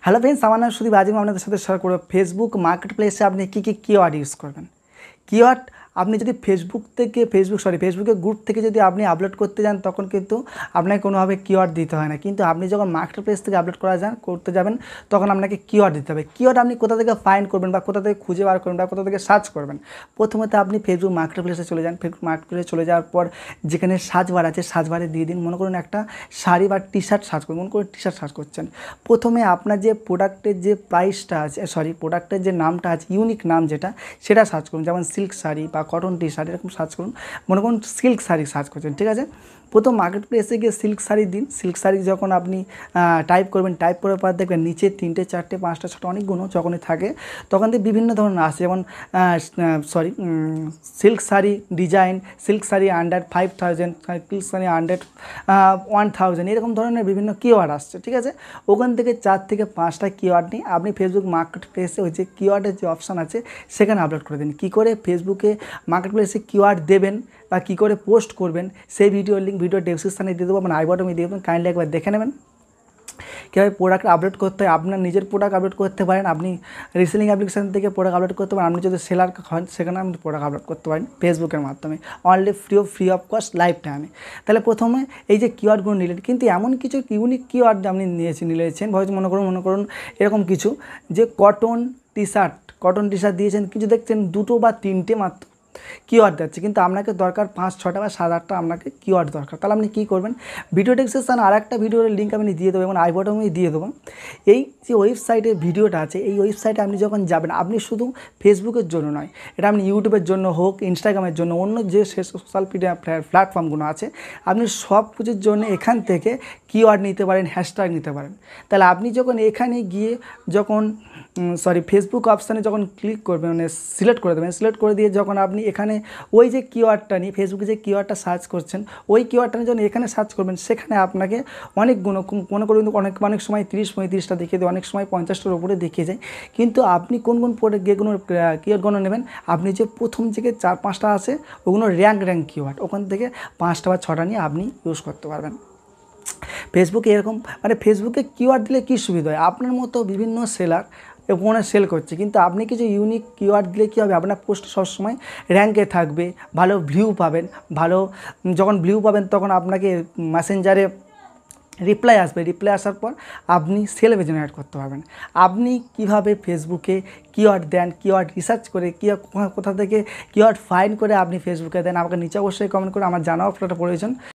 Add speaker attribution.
Speaker 1: Hello friends, আমার নাম সুদীপ। আজ আমি আপনাদের সাথে শেয়ার করব ফেসবুক মার্কেট প্লেসে আপনি কী কী কিওয়ার্ড ইউজ করবেন। কিওয়ার্ড আপনি যদি ফেসবুকের গ্রুপ থেকে যদি আপনি আপলোড করতে যান তখন কিন্তু আপনাকে কোনোভাবে কিওয়ার্ড দিতে হয় না, কিন্তু আপনি যখন মার্কেট প্লেস থেকে আপলোড করতে যাবেন তখন আপনাকে কিওয়ার্ড দিতে হবে। কিওয়ার্ড আপনি কোথা থেকে ফাইন্ড করবেন বা কোথা থেকে খুঁজে বার করবেন বা কোথা থেকে সার্চ করবেন। প্রথমত আপনি ফেসবুক মার্কেট প্লেসে চলে যান। ফেসবুক মার্কেট প্লেসে চলে যাওয়ার পর যেখানে সার্চ বার আছে সার্চ বারে দিয়ে দিন। মনে করুন একটা শাড়ি বা টি শার্ট সার্চ করুন। মনে করুন টি শার্ট সার্চ করছেন। প্রথমে আপনার যে প্রোডাক্টের যে প্রাইসটা আছে, প্রোডাক্টের যে নামটা আছে, ইউনিক নাম যেটা, সেটা সার্চ করুন। যেমন সিল্ক শাড়ি বা কটন টি শার্ট এরকম সার্চ করুন। মনে করুন সিল্ক শাড়ি সার্চ করছেন, ঠিক আছে। প্রথম মার্কেট প্লেসে গিয়ে সিল্ক শাড়ি দিন। সিল্ক শাড়ি যখন আপনি টাইপ করবেন, টাইপ করার পর দেখবেন নিচে 3টে 4টে 5টা 6টা অনেকগুলো যখনই থাকে তখন দিয়ে বিভিন্ন ধরনের আসে। যেমন silk sari design, silk sari under 5000, silk sari under 1000, এরকম ধরনের বিভিন্ন কিওয়ার্ড আসছে, ঠিক আছে। ওখান থেকে 4 থেকে 5টা কিওয়ার্ড নিয়ে আপনি ফেসবুক মার্কেট প্লেসে ওই যে কিওয়ার্ডের যে অপশান আছে সেখানে আপলোড করে দিন। কী করে ফেসবুকে মার্কেট প্লেসে কিওয়ার্ড দেবেন বা কী করে পোস্ট করবেন সেই ভিডিওর লিঙ্ক ভিডিও ডেসক্রিপশানে দিয়ে দেবো, মানে আই বাটনে দিয়ে দেবেন। কাইন্ডলি একবার দেখে নেবেন কীভাবে প্রোডাক্ট আপলোড করতে হয়। আপনার নিজের প্রোডাক্ট আপলোড করতে পারেন, আপনি রিসেলিং অ্যাপ্লিকেশান থেকে প্রোডাক্ট আপলোড করতে পারেন, আপনি যদি সেলার হন সেখানে আপনি প্রোডাক্ট আপলোড করতে পারেন ফেসবুকের মাধ্যমে only free of cost life টাইমে। তাহলে প্রথমে এই যে কিওয়ার্ডগুলো নিলেন, কিন্তু এমন কিছু ইউনিক কিওয়ার্ড আপনি নিয়েছেন হয়তো মনে করুন এরকম কিছু যে কটন টি শার্ট দিয়েছেন, কিছু দেখছেন 2টো বা 3টে মাত্র কিওয়ার্ড যাচ্ছে, কিন্তু আপনাকে দরকার 5, 6টা বা 7, 8টা আপনাকে কিওয়ার্ড দরকার। তাহলে আপনি কী করবেন, ভিডিও ডেসক্রিপশনে আর একটা ভিডিওর লিঙ্ক আমি দিয়ে দেবো এবং আই বাটনে দিয়ে দেবো। এই যে ওয়েবসাইটের ভিডিওটা আছে, এই ওয়েবসাইটে আপনি যখন যাবেন আপনি শুধু ফেসবুকের জন্য নয়, এটা আপনি ইউটিউবের জন্য হোক, ইনস্টাগ্রামের জন্য, অন্য যে সোশ্যাল মিডিয়া প্ল্যাটফর্মগুলো আছে, আপনি সব কিছুর জন্য এখান থেকে কিওয়ার্ড নিতে পারেন, হ্যাশট্যাগ নিতে পারেন। তাহলে আপনি যখন এখানে গিয়ে ফেসবুক অপশানে যখন ক্লিক করবেন, মানে সিলেক্ট করে দেবেন, সিলেক্ট করে দিয়ে যখন আপনি এখানে ওই যে কিওয়ার্ডটা নিয়ে ফেসবুকে যে কিওয়ার্ডটা সার্চ করছেন ওই কিওয়ার্ডটা নিয়ে যখন এখানে সার্চ করবেন সেখানে আপনাকে অনেকগুলো, মনে করুন অনেক সময় 30-35টা দেখিয়ে দেয়, অনেক সময় 50টার উপরে দেখিয়ে যায়। কিন্তু আপনি কোন কিওয়ার্ডগুলো নেবেন, আপনি যে প্রথম থেকে 4-5টা আছে ওগুলো র্যাঙ্ক কিওয়ার্ড, ওখান থেকে 5টা বা 6টা নিয়ে আপনি ইউজ করতে পারবেন। ফেসবুকে এরকম, মানে ফেসবুকে কিওয়ার্ড দিলে কী সুবিধা হয়, আপনার মতো বিভিন্ন সেলার ওখানে সেল করছে, কিন্তু আপনি কিছু ইউনিক কিওয়ার্ড দিলে কী হবে, আপনার পোস্ট সবসময় র্যাঙ্কে থাকবে, ভালো ভিউ পাবেন। যখন ভিউ পাবেন তখন আপনাকে মেসেঞ্জারে রিপ্লাই আসবে, রিপ্লাই আসার পর আপনি সেল জেনারেট করতে পারবেন। আপনি কিভাবে ফেসবুকে কিওয়ার্ড দেন, কিওয়ার্ড রিসার্চ করে কোথা থেকে কিওয়ার্ড ফাইন্ড করে আপনি ফেসবুকে দেন, আমাকে নিচে অবশ্যই কমেন্ট করে আমার জানাও আপনার প্রয়োজন।